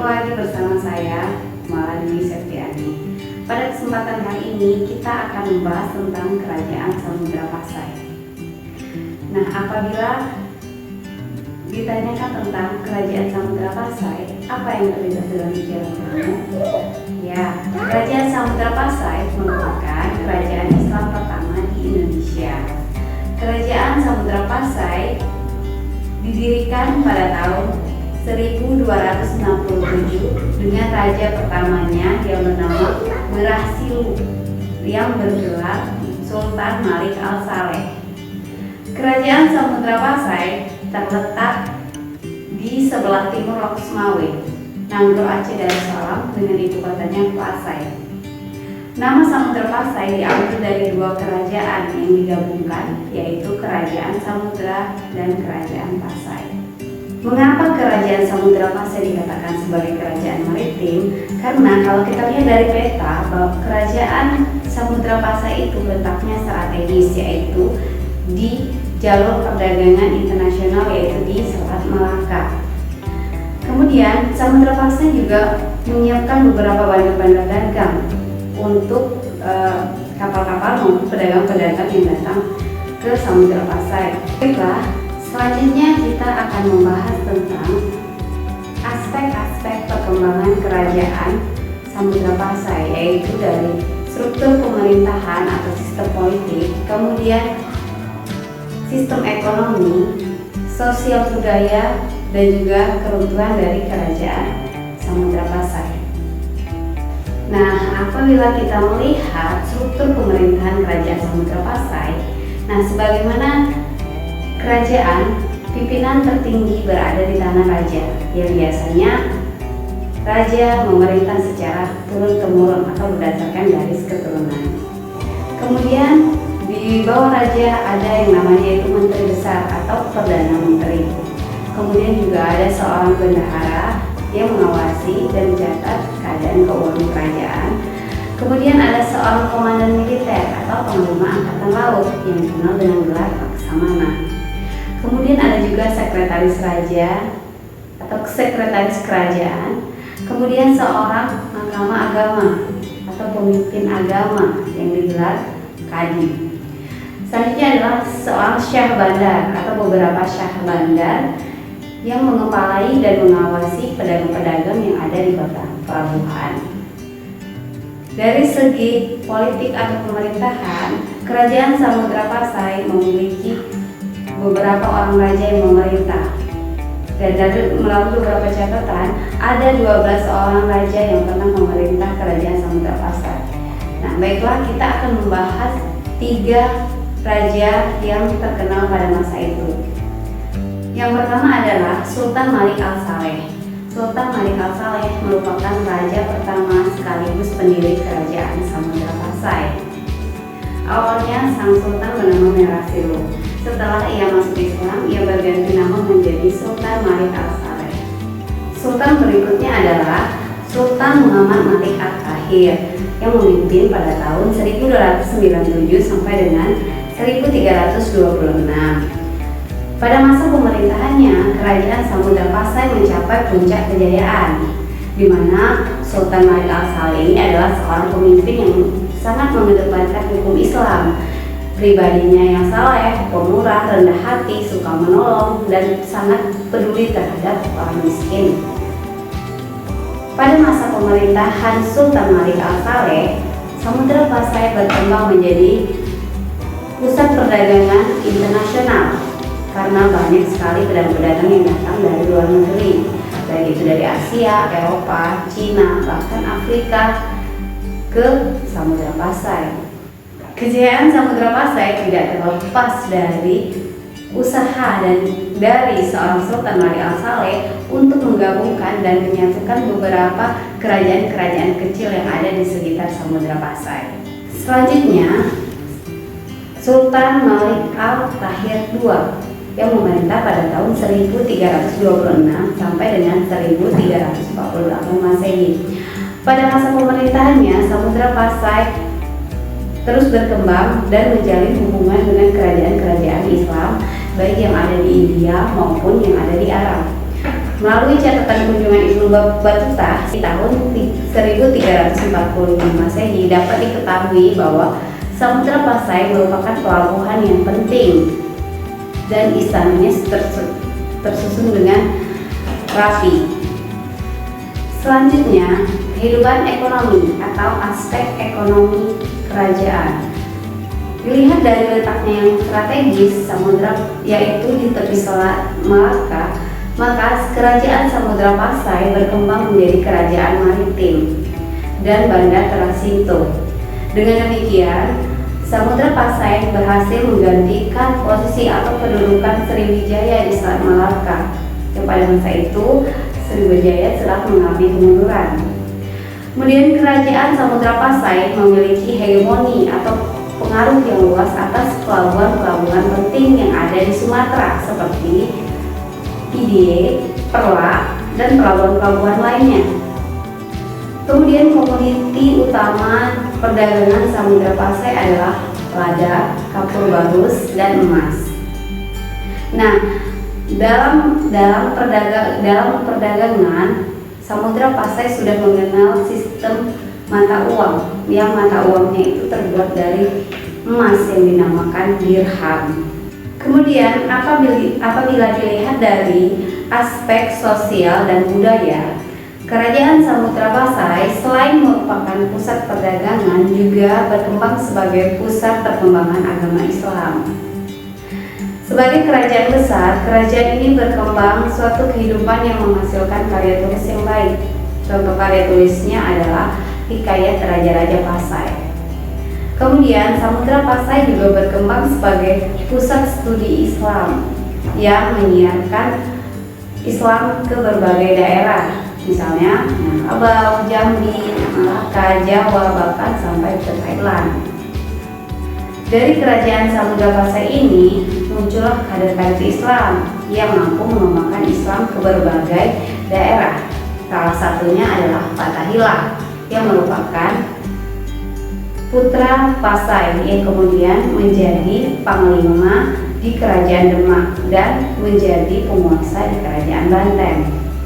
Ketemu lagi bersama saya, Malani Septiani. Pada kesempatan hari ini kita akan membahas tentang Kerajaan Samudra Pasai. Nah, apabila ditanyakan tentang Kerajaan Samudra Pasai, apa yang terlintas dalam pikiran kamu? Ya, Kerajaan Samudra Pasai merupakan kerajaan Islam pertama di Indonesia. Kerajaan Samudra Pasai didirikan pada tahun 1267 dengan raja pertamanya yang bernama Berhasilu yang bergelar Sultan Malik Al-Saleh. Kerajaan Samudra Pasai terletak di sebelah timur Lok Sumawe, Nanggro Aceh Darussalam dengan ibu kotanya Pasai. Nama Samudra Pasai diambil dari dua kerajaan yang digabungkan, yaitu Kerajaan Samudra dan Kerajaan Pasai. Mengapa Kerajaan Samudra Pasai dikatakan sebagai kerajaan maritim? Karena kalau kita lihat dari peta bahwa Kerajaan Samudra Pasai itu letaknya strategis, yaitu di jalur perdagangan internasional, yaitu di Selat Malaka. Kemudian Samudra Pasai juga menyiapkan beberapa bandar-bandar dagang untuk kapal-kapal maupun pedagang-pedagang yang datang ke Samudra Pasai. Baiklah, selanjutnya kita akan membahas tentang aspek-aspek perkembangan kerajaan Samudra Pasai, yaitu dari struktur pemerintahan atau sistem politik, kemudian sistem ekonomi, sosial budaya, dan juga keruntuhan dari kerajaan Samudra Pasai. Nah, apabila kita melihat struktur pemerintahan kerajaan Samudra Pasai, nah sebagaimana kerajaan, pimpinan tertinggi berada di tanah raja, yang biasanya raja memerintah secara turun-temurun atau berdasarkan garis keturunan. Kemudian di bawah raja ada yang namanya itu menteri besar atau perdana menteri. Kemudian juga ada seorang bendahara yang mengawasi dan mencatat keadaan keuangan kerajaan. Kemudian ada seorang komandan militer atau panglima angkatan laut yang dikenal dengan gelar Laksamana. Kemudian ada juga sekretaris raja atau sekretaris kerajaan. Kemudian seorang mahkamah agama atau pemimpin agama yang digelar kadi. Selanjutnya adalah seorang syah bandar atau beberapa syah bandar yang mengepalai dan mengawasi pedagang-pedagang yang ada di kota pelabuhan. Dari segi politik atau pemerintahan, Kerajaan Samudra Pasai memiliki beberapa orang raja yang memerintah. Dan dari melalui beberapa catatan, ada 12 orang raja yang pernah memerintah Kerajaan Samudra Pasai. Nah, baiklah, kita akan membahas 3 raja yang terkenal pada masa itu. Yang pertama adalah Sultan Malik Al-Saleh. Sultan Malik Al-Saleh merupakan raja pertama sekaligus pendiri Kerajaan Samudra Pasai. Awalnya sang sultan bernama Merasilu. Setelah ia masuk Islam, ia berganti nama menjadi Sultan Malik Al-Saleh. Sultan berikutnya adalah Sultan Muhammad Malik Al-Kahir yang memimpin pada tahun 1297 sampai dengan 1326. Pada masa pemerintahannya, Kerajaan Samudra Pasai mencapai puncak kejayaan, di mana Sultan Malik Al-Saleh ini adalah seorang pemimpin yang sangat mengedepankan hukum Islam. Pribadinya yang saleh, pemurah, rendah hati, suka menolong, dan sangat peduli terhadap orang miskin. Pada masa pemerintahan Sultan Malik Al-Saleh, Samudra Pasai berkembang menjadi pusat perdagangan internasional karena banyak sekali pedagang-pedagang yang datang dari luar negeri, baik itu dari Asia, Eropa, Cina, bahkan Afrika ke Samudra Pasai. Kejayaan Samudra Pasai tidak terlepas dari usaha dan dari seorang Sultan Malik Al-Saleh untuk menggabungkan dan menyatukan beberapa kerajaan-kerajaan kecil yang ada di sekitar Samudra Pasai. Selanjutnya, Sultan Malik Al-Tahir II yang memerintah pada tahun 1326 sampai dengan 1348 Masehi. Pada masa pemerintahannya, Samudra Pasai terus berkembang dan menjalin hubungan dengan kerajaan-kerajaan Islam, baik yang ada di India maupun yang ada di Arab. Melalui catatan kunjungan Ibnu Battuta di tahun 1345 Masehi dapat diketahui bahwa Samudra Pasai merupakan pelabuhan yang penting dan istananya tersusun dengan rapi. Selanjutnya, kehidupan ekonomi atau aspek ekonomi kerajaan. Dilihat dari letaknya yang strategis, Samudra yaitu di tepi Selat Malaka, maka kerajaan Samudra Pasai berkembang menjadi kerajaan maritim dan bandar transit. Dengan demikian, Samudra Pasai berhasil menggantikan posisi atau kedudukan Sriwijaya di Selat Malaka yang pada masa itu Sriwijaya telah mengalami kemunduran. Kemudian kerajaan Samudra Pasai memiliki hegemoni atau pengaruh yang luas atas pelabuhan-pelabuhan penting yang ada di Sumatera seperti Pidie, Perla, dan pelabuhan-pelabuhan lainnya. Kemudian komoditi utama perdagangan Samudra Pasai adalah lada, kapur barus, dan emas. Nah, dalam perdagangan Samudra Pasai sudah mengenal sistem mata uang, yang mata uangnya itu terbuat dari emas yang dinamakan dirham. Kemudian apabila dilihat dari aspek sosial dan budaya, kerajaan Samudra Pasai selain merupakan pusat perdagangan juga berkembang sebagai pusat perkembangan agama Islam. Sebagai kerajaan besar, kerajaan ini berkembang suatu kehidupan yang menghasilkan karya tulis yang baik. Contoh karya tulisnya adalah Hikayat Raja-Raja Pasai. Kemudian Samudra Pasai juga berkembang sebagai pusat studi Islam yang menyiarkan Islam ke berbagai daerah, misalnya Minangkabau, Jambi, Malaka, Jawa, bahkan sampai ke Thailand. Dari kerajaan Samudra Pasai ini muncullah kader-kader Islam yang mampu mengembangkan Islam ke berbagai daerah. Salah satunya adalah Fathahillah yang merupakan putra Pasai yang kemudian menjadi panglima di Kerajaan Demak dan menjadi penguasa di Kerajaan Banten.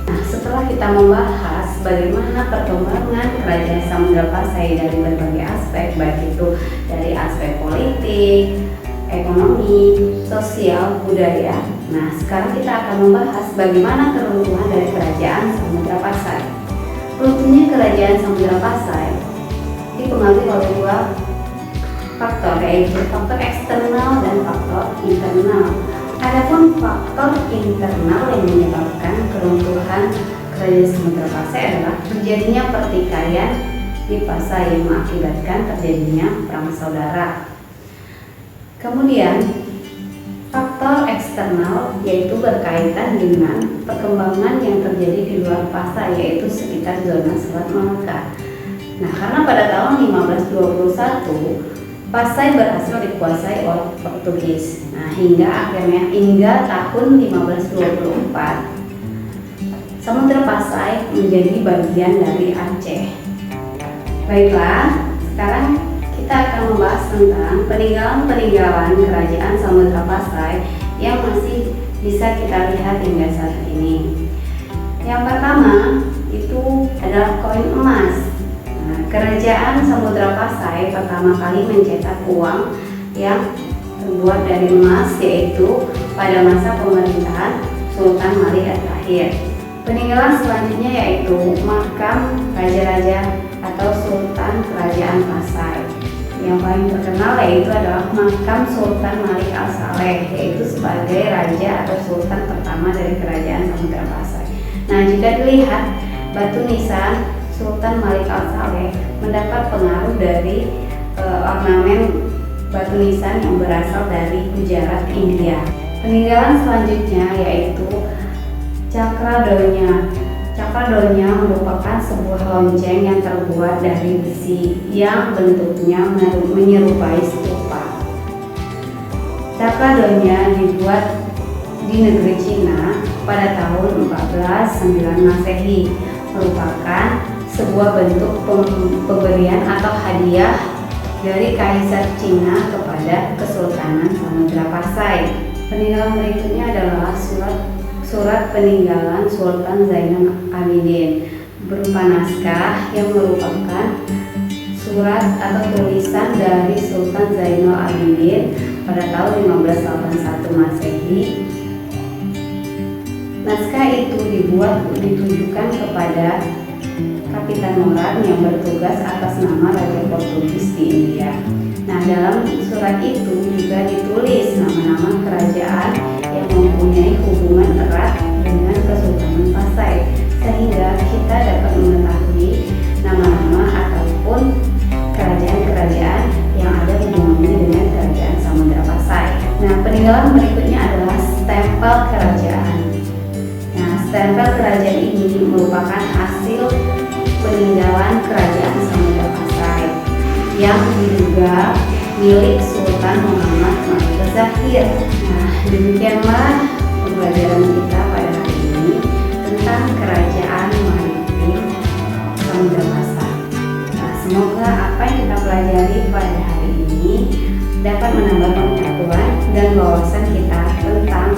Nah, setelah kita membahas bagaimana perkembangan kerajaan Samudra Pasai dari berbagai aspek, baik itu dari aspek politik, ekonomi, sosial, budaya. Nah, sekarang kita akan membahas bagaimana keruntuhan dari kerajaan Samudra Pasai. Runtuhnya kerajaan Samudra Pasai dipengaruhi oleh dua faktor, yaitu faktor eksternal dan faktor internal. Adapun faktor internal yang menyebabkan keruntuhan kerajaan Samudra Pasai adalah terjadinya pertikaian di Pasai yang mengakibatkan terjadinya perang saudara. Kemudian faktor eksternal yaitu berkaitan dengan perkembangan yang terjadi di luar Pasai, yaitu sekitar zona Selat Malaka. Nah, karena pada tahun 1521 Pasai berhasil dikuasai oleh Portugis. Nah, hingga tahun 1524 Samudra Pasai menjadi bagian dari Aceh. Baiklah, sekarang kita akan membahas tentang peninggalan kerajaan Samudra Pasai yang masih bisa kita lihat hingga saat ini. Yang pertama itu adalah koin emas. Nah, kerajaan Samudra Pasai pertama kali mencetak uang yang terbuat dari emas, yaitu pada masa pemerintahan Sultan Malik terakhir. Peninggalan selanjutnya yaitu makam raja-raja atau Sultan Kerajaan Pasai. Yang paling terkenal yaitu adalah makam Sultan Malik Al-Saleh, yaitu sebagai raja atau sultan pertama dari kerajaan Samudra Pasai. Nah, jika dilihat batu nisan Sultan Malik Al-Saleh mendapat pengaruh dari ornamen batu nisan yang berasal dari Gujarat, India. Peninggalan selanjutnya yaitu Cakradonya. Cakradonya merupakan sebuah lonceng yang terbuat dari besi yang bentuknya menyerupai stupa. Cakradonya dibuat di negeri Cina pada tahun 1409 Masehi, merupakan sebuah bentuk pemberian atau hadiah dari Kaisar Cina kepada Kesultanan Samudra Pasai. Peninggalan berikutnya adalah surat peninggalan Sultan Zainal Abidin berupa naskah yang merupakan surat atau tulisan dari Sultan Zainal Abidin pada tahun 1581 Masehi. Naskah itu ditujukan kepada Kapitan Moran yang bertugas atas nama Raja Portugis di India. Nah, dalam surat itu juga ditulis nama-nama kerajaan yang mempunyai hubungan erat dengan Kesultanan Pasai, sehingga kita dapat mengetahui nama-nama ataupun kerajaan-kerajaan yang ada hubungannya dengan kerajaan Samudra Pasai. Nah, peninggalan berikutnya adalah stempel kerajaan. Nah, stempel kerajaan ini merupakan hasil peninggalan kerajaan Samudra Pasai yang diduga milik Sultan Muhammad Malik Zahir. Nah, demikianlah pembelajaran kita pada hari ini tentang kerajaan maritim Samudra Pasai. Nah, semoga apa yang kita pelajari pada hari ini dapat menambah pengetahuan dan wawasan kita tentang